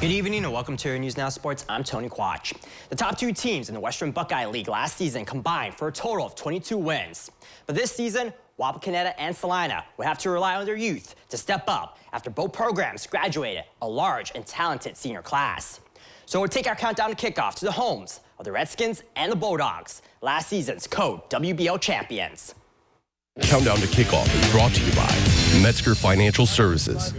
Good evening and welcome to your News Now Sports. I'm Tony Quach. The top two teams in the Western Buckeye League last season combined for a total of 22 wins. But this season, Wapakoneta and Celina would have to rely on their youth to step up after both programs graduated a large and talented senior class. So we'll take our countdown to kickoff to the homes of the Redskins and the Bulldogs, last season's co-WBL champions. Countdown to Kickoff is brought to you by Metzger Financial Services.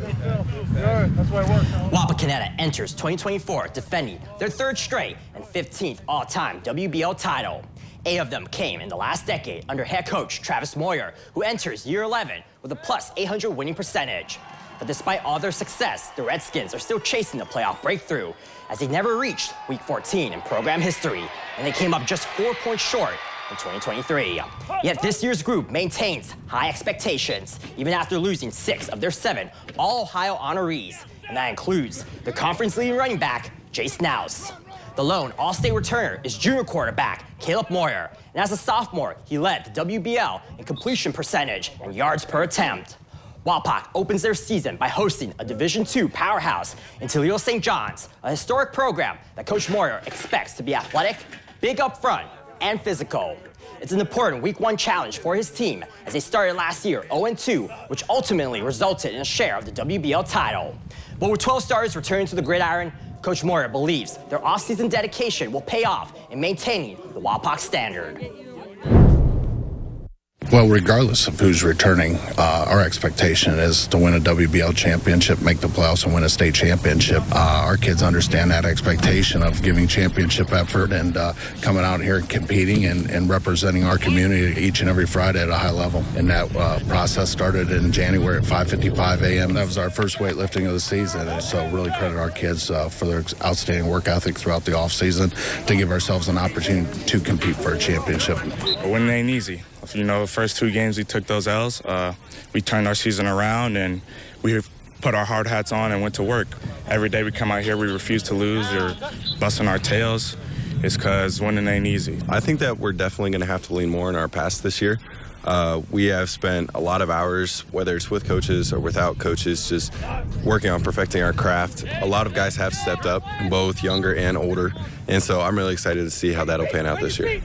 Wapakoneta enters 2024 defending their third straight and 15th all-time WBL title. 8 of them came in the last decade under head coach Travis Moyer, who enters year 11 with a plus 800 winning percentage. But despite all their success, the Redskins are still chasing the playoff breakthrough, as they never reached Week 14 in program history, and they came up just 4 points short in 2023. Yet this year's group maintains high expectations, even after losing 6 of their 7 All-Ohio honorees, and that includes the conference-leading running back, Jace Naus. The lone All-State returner is junior quarterback Caleb Moyer, and as a sophomore, he led the WBL in completion percentage and yards per attempt. Wapak opens their season by hosting a Division II powerhouse in Toledo St. John's, a historic program that Coach Moyer expects to be athletic, big up front, and physical. It's an important Week 1 challenge for his team as they started last year 0-2, which ultimately resulted in a share of the WBL title. But with 12 starters returning to the gridiron, Coach Moyer believes their offseason dedication will pay off in maintaining the Wapak standard. Well, regardless of who's returning, our expectation is to win a WBL championship, make the playoffs, and win a state championship. Our kids understand that expectation of giving championship effort and coming out here and competing and representing our community each and every Friday at a high level. And that process started in January at 5:55 a.m. That was our first weightlifting of the season. And so really credit our kids for their outstanding work ethic throughout the offseason to give ourselves an opportunity to compete for a championship. Winning ain't easy. You know, the first 2 games we took those L's. We turned our season around and we put our hard hats on and went to work. Every day we come out here, we refuse to lose or busting our tails. It's because winning ain't easy. I think that we're definitely going to have to lean more on our past this year. We have spent a lot of hours, whether it's with coaches or without coaches, just working on perfecting our craft. A lot of guys have stepped up, both younger and older, and so I'm really excited to see how that'll pan out this year.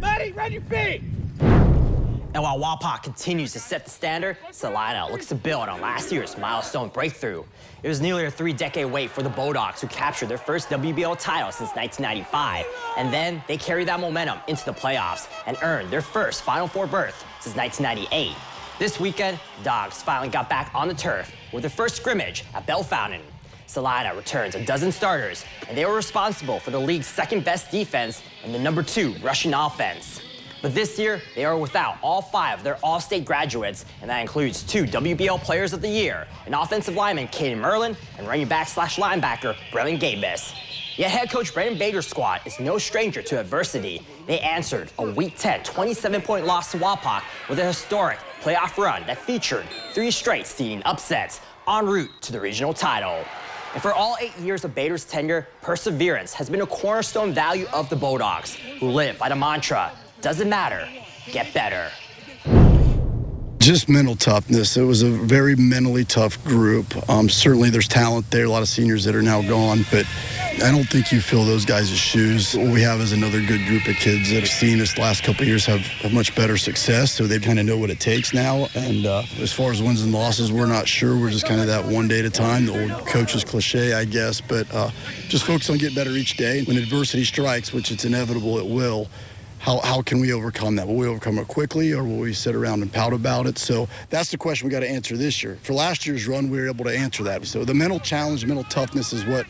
And while Wapak continues to set the standard, Celina looks to build on last year's milestone breakthrough. It was nearly a 3-decade wait for the Bulldogs, who captured their first WBL title since 1995. And then they carried that momentum into the playoffs and earned their first Final Four berth since 1998. This weekend, the Dogs finally got back on the turf with their first scrimmage at Bell Fountain. Celina returns a dozen starters, and they were responsible for the league's second-best defense and the number 2 rushing offense. But this year, they are without all 5 of their All-State graduates, and that includes 2 WBL Players of the Year, an offensive lineman, Caden Merlin, and running back/linebacker, Brennan Gabus. Yet head coach Brandon Bader's squad is no stranger to adversity. They answered a Week 10 27-point loss to Wapak with a historic playoff run that featured 3 straight seeding upsets en route to the regional title. And for all 8 years of Bader's tenure, perseverance has been a cornerstone value of the Bulldogs, who live by the mantra, doesn't matter, get better. Just mental toughness. It was a very mentally tough group. Certainly there's talent there, a lot of seniors that are now gone, but I don't think you fill those guys' shoes. What we have is another good group of kids that have seen us the last couple of years have much better success, so they kind of know what it takes now. And as far as wins and losses, we're not sure. We're just kind of that one day at a time, the old coach's cliche, I guess, but just focus on getting better each day. When adversity strikes, which it's inevitable it will, how can we overcome that? Will we overcome it quickly, or will we sit around and pout about it? So that's the question we got to answer this year. For last year's run, we were able to answer that. So the mental challenge, mental toughness is what,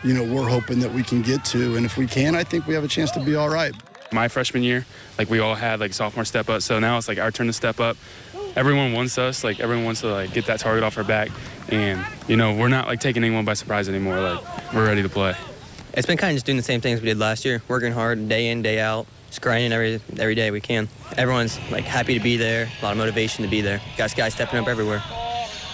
you know, we're hoping that we can get to. And if we can, I think we have a chance to be all right. My freshman year, we all had sophomore step up. So now it's our turn to step up. Everyone wants us. Everyone wants to get that target off our back. And, you know, we're not taking anyone by surprise anymore. We're ready to play. It's been kind of just doing the same things we did last year, working hard day in, day out. Just grinding every day we can. Everyone's happy to be there, a lot of motivation to be there. Guys stepping up everywhere.